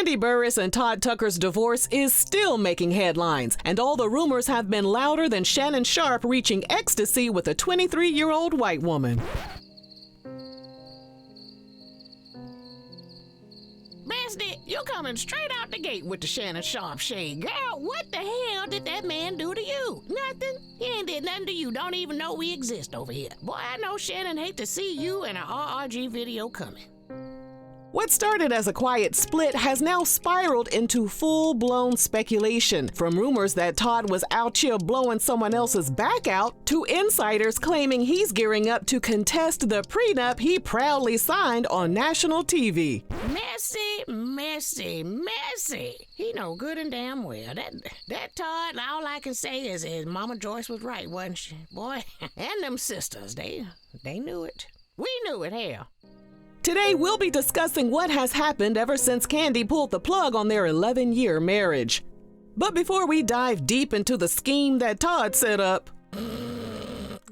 Kandi Burruss and Todd Tucker's divorce is still making headlines, and all the rumors have been louder than Shannon Sharpe reaching ecstasy with a 23-year-old white woman. Bestie, you coming straight out the gate with the Shannon Sharpe shade. Girl, what the hell did that man do to you? Nothing. He ain't did nothing to you. Don't even know we exist over here. Boy, I know Shannon hate to see you in an RRG video coming. What started as a quiet split has now spiraled into full-blown speculation, from rumors that Todd was outchea blowing someone else's back out to insiders claiming he's gearing up to contest the prenup he proudly signed on national TV. Messy. He know good and damn well. That Todd, all I can say is Mama Joyce was right, wasn't she? Boy, and them sisters, they knew it. We knew it, hell. Today, we'll be discussing what has happened ever since Kandi pulled the plug on their 11-year marriage. But before we dive deep into the scheme that Todd set up,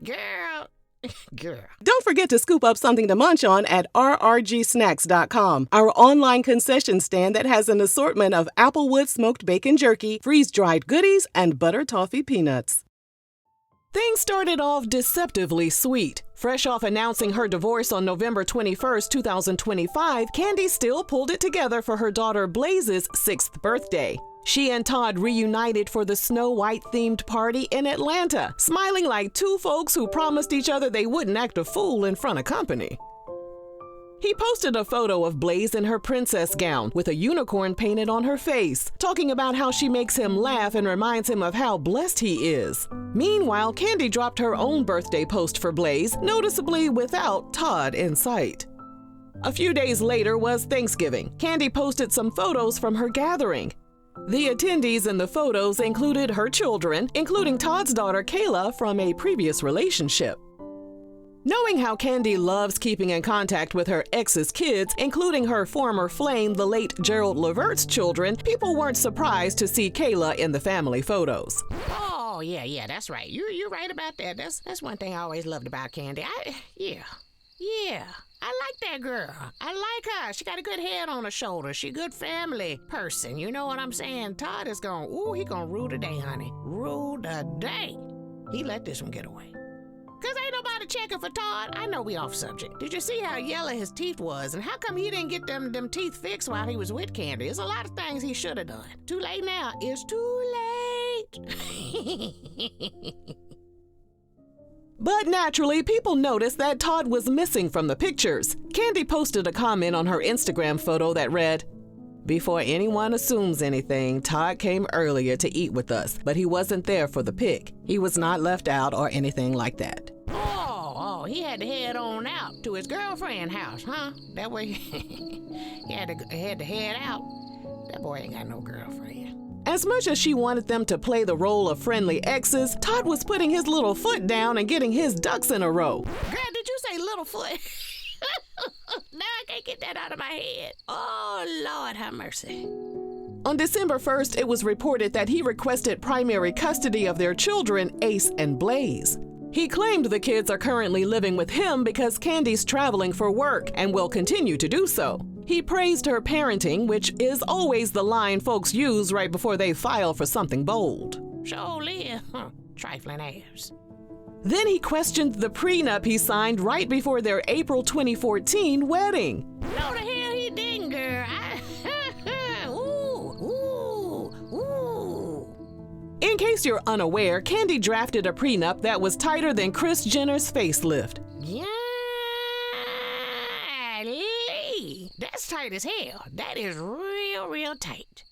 Girl. Don't forget to scoop up something to munch on at rrgsnacks.com, our online concession stand that has an assortment of Applewood smoked bacon jerky, freeze-dried goodies, and butter toffee peanuts. Things started off deceptively sweet. Fresh off announcing her divorce on November 21, 2025, Kandi still pulled it together for her daughter Blaze's 6th birthday. She and Todd reunited for the Snow White-themed party in Atlanta, smiling like two folks who promised each other they wouldn't act a fool in front of company. He posted a photo of Blaze in her princess gown with a unicorn painted on her face, talking about how she makes him laugh and reminds him of how blessed he is. Meanwhile, Kandi dropped her own birthday post for Blaze, noticeably without Todd in sight. A few days later was Thanksgiving. Kandi posted some photos from her gathering. The attendees in the photos included her children, including Todd's daughter Kayla from a previous relationship. Knowing how Kandi loves keeping in contact with her ex's kids, including her former flame, the late Gerald Levert's children, people weren't surprised to see Kayla in the family photos. Oh, yeah, that's right. You're right about that. That's one thing I always loved about Kandi. Yeah. I like that girl. I like her. She got a good head on her shoulders. She a good family person. You know what I'm saying? Todd is he gonna rule the day, honey. Rule the day. He let this one get away. 'Cause ain't nobody checking for Todd. I know we off subject. Did you see how yellow his teeth was? And how come he didn't get them teeth fixed while he was with Kandi? There's a lot of things he should have done. Too late now. It's too late. But naturally, people noticed that Todd was missing from the pictures. Kandi posted a comment on her Instagram photo that read, "Before anyone assumes anything, Todd came earlier to eat with us, but he wasn't there for the pic. He was not left out or anything like that." Oh, he had to head on out to his girlfriend's house, huh? That way he had to head out. That boy ain't got no girlfriend. As much as she wanted them to play the role of friendly exes, Todd was putting his little foot down and getting his ducks in a row. Girl, did you say little foot? Now I can't get that out of my head. Oh, Lord, have mercy. On December 1st, it was reported that he requested primary custody of their children, Ace and Blaze. He claimed the kids are currently living with him because Kandi's traveling for work and will continue to do so. He praised her parenting, which is always the line folks use right before they file for something bold. Sure live. Trifling ass. Then he questioned the prenup he signed right before their April 2014 wedding. No, the hell he didn't, girl. In case you're unaware, Kandi drafted a prenup that was tighter than Kris Jenner's facelift. Golly, that's tight as hell. That is real tight.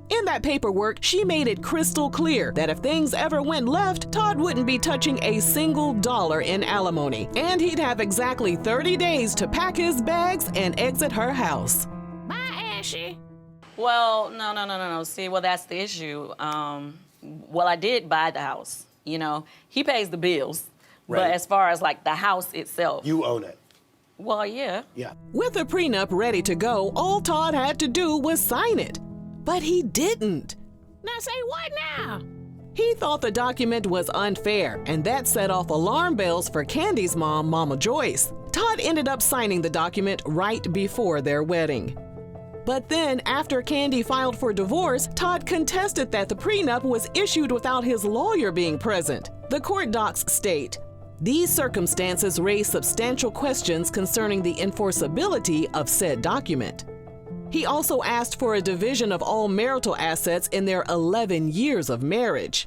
In that paperwork, she made it crystal clear that if things ever went left, Todd wouldn't be touching a single dollar in alimony, and he'd have exactly 30 days to pack his bags and exit her house. Bye, Ashy. Well, no. See, that's the issue. Well, I did buy the house. You know, he pays the bills. Right. But as far as like the house itself. You own it. Well, yeah. Yeah. With the prenup ready to go, all Todd had to do was sign it. But he didn't. Now say what now? He thought the document was unfair, and that set off alarm bells for Kandi's mom, Mama Joyce. Todd ended up signing the document right before their wedding. But then, after Kandi filed for divorce, Todd contested that the prenup was issued without his lawyer being present. The court docs state, "These circumstances raise substantial questions concerning the enforceability of said document." He also asked for a division of all marital assets in their 11 years of marriage.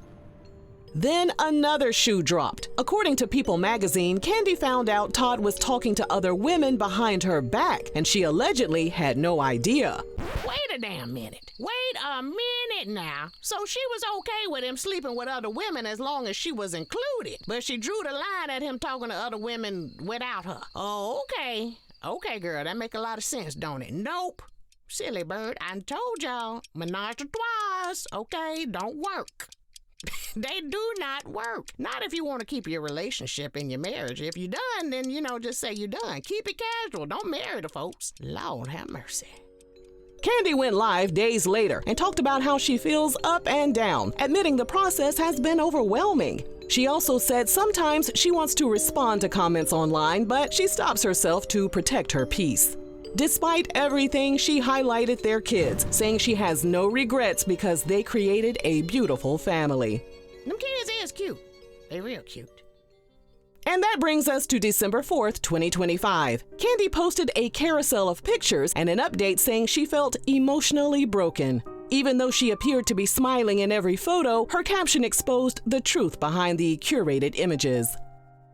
Then another shoe dropped. According to People magazine, Kandi found out Todd was talking to other women behind her back, and she allegedly had no idea. Wait a damn minute. Wait a minute now. So she was okay with him sleeping with other women as long as she was included, but she drew the line at him talking to other women without her. Oh, okay. Okay, girl, that make a lot of sense, don't it? Nope. Silly bird, I told y'all. Menage a trois, okay? Don't work. They do not work. Not if you want to keep your relationship and your marriage. If you're done, then, just say you're done. Keep it casual. Don't marry the folks. Lord have mercy. Kandi went live days later and talked about how she feels up and down, admitting the process has been overwhelming. She also said sometimes she wants to respond to comments online, but she stops herself to protect her peace. Despite everything, she highlighted their kids, saying she has no regrets because they created a beautiful family. Them kids is cute. They real cute. And that brings us to December 4th, 2025. Kandi posted a carousel of pictures and an update saying she felt emotionally broken. Even though she appeared to be smiling in every photo, her caption exposed the truth behind the curated images.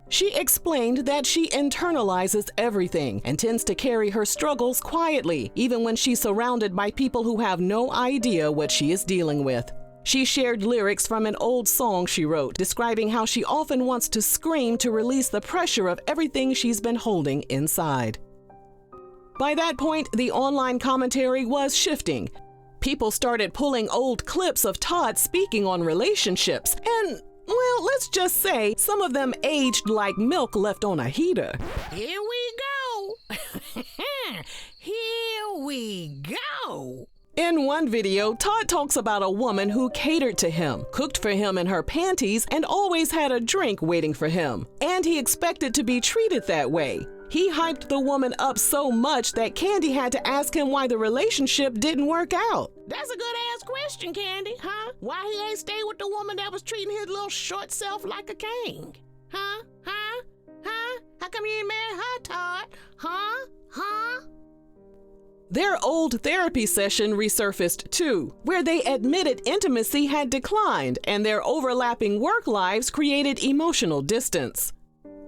She explained that she internalizes everything and tends to carry her struggles quietly, even when she's surrounded by people who have no idea what she is dealing with. She shared lyrics from an old song she wrote, describing how she often wants to scream to release the pressure of everything she's been holding inside. By that point, the online commentary was shifting. People started pulling old clips of Todd speaking on relationships, and well, let's just say some of them aged like milk left on a heater. Here we go. Here we go. In one video, Todd talks about a woman who catered to him, cooked for him in her panties, and always had a drink waiting for him. And he expected to be treated that way. He hyped the woman up so much that Kandi had to ask him why the relationship didn't work out. That's a good-ass question, Kandi, huh? Why he ain't stay with the woman that was treating his little short self like a king? Huh? Huh? Huh? How come you ain't married her, Todd? Huh? Huh? Their old therapy session resurfaced too, where they admitted intimacy had declined and their overlapping work lives created emotional distance.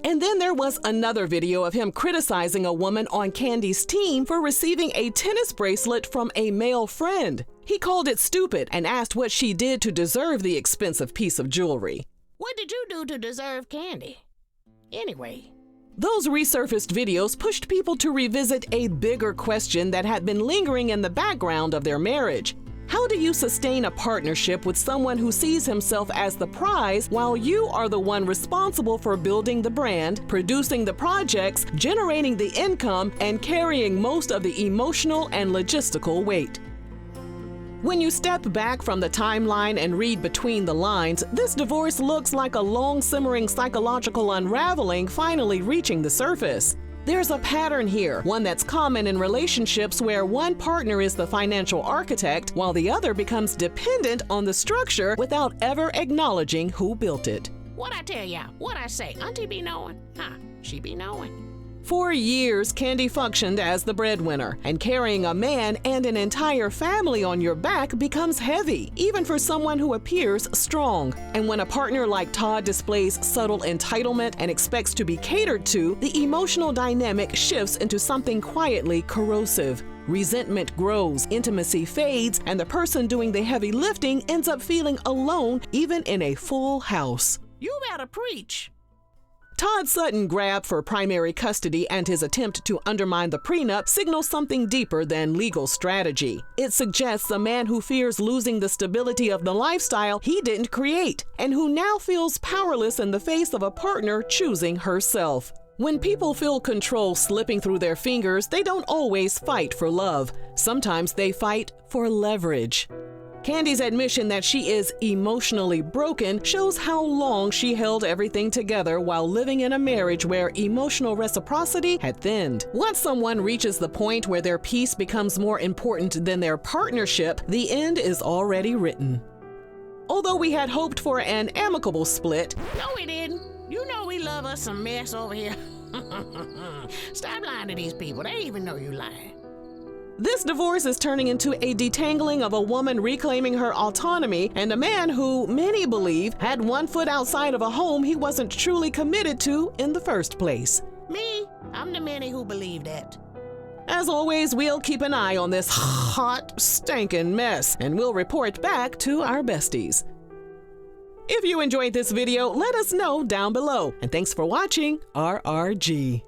And then there was another video of him criticizing a woman on Kandi's team for receiving a tennis bracelet from a male friend. He called it stupid and asked what she did to deserve the expensive piece of jewelry. What did you do to deserve Kandi? Anyway. Those resurfaced videos pushed people to revisit a bigger question that had been lingering in the background of their marriage. How do you sustain a partnership with someone who sees himself as the prize while you are the one responsible for building the brand, producing the projects, generating the income, and carrying most of the emotional and logistical weight? When you step back from the timeline and read between the lines, this divorce looks like a long simmering psychological unraveling finally reaching the surface. There's a pattern here, one that's common in relationships where one partner is the financial architect while the other becomes dependent on the structure without ever acknowledging who built it. What I tell y'all? What I say? Auntie be knowing? Huh? She be knowing. For years, Kandi functioned as the breadwinner, and carrying a man and an entire family on your back becomes heavy, even for someone who appears strong. And when a partner like Todd displays subtle entitlement and expects to be catered to, the emotional dynamic shifts into something quietly corrosive. Resentment grows, intimacy fades, and the person doing the heavy lifting ends up feeling alone even in a full house. You better preach. Todd's sudden grab for primary custody and his attempt to undermine the prenup signals something deeper than legal strategy. It suggests a man who fears losing the stability of the lifestyle he didn't create, and who now feels powerless in the face of a partner choosing herself. When people feel control slipping through their fingers, they don't always fight for love. Sometimes they fight for leverage. Candi's admission that she is emotionally broken shows how long she held everything together while living in a marriage where emotional reciprocity had thinned. Once someone reaches the point where their peace becomes more important than their partnership, the end is already written. Although we had hoped for an amicable split, No, we didn't. You know we love us some mess over here. Stop lying to these people. They even know you lying. this divorce is turning into a detangling of a woman reclaiming her autonomy and a man who many believe had one foot outside of a home he wasn't truly committed to in the first place. Me? I'm the many who believe that. As always, we'll keep an eye on this hot, stinking mess, and we'll report back to our besties. If you enjoyed this video, let us know down below. And thanks for watching RRG.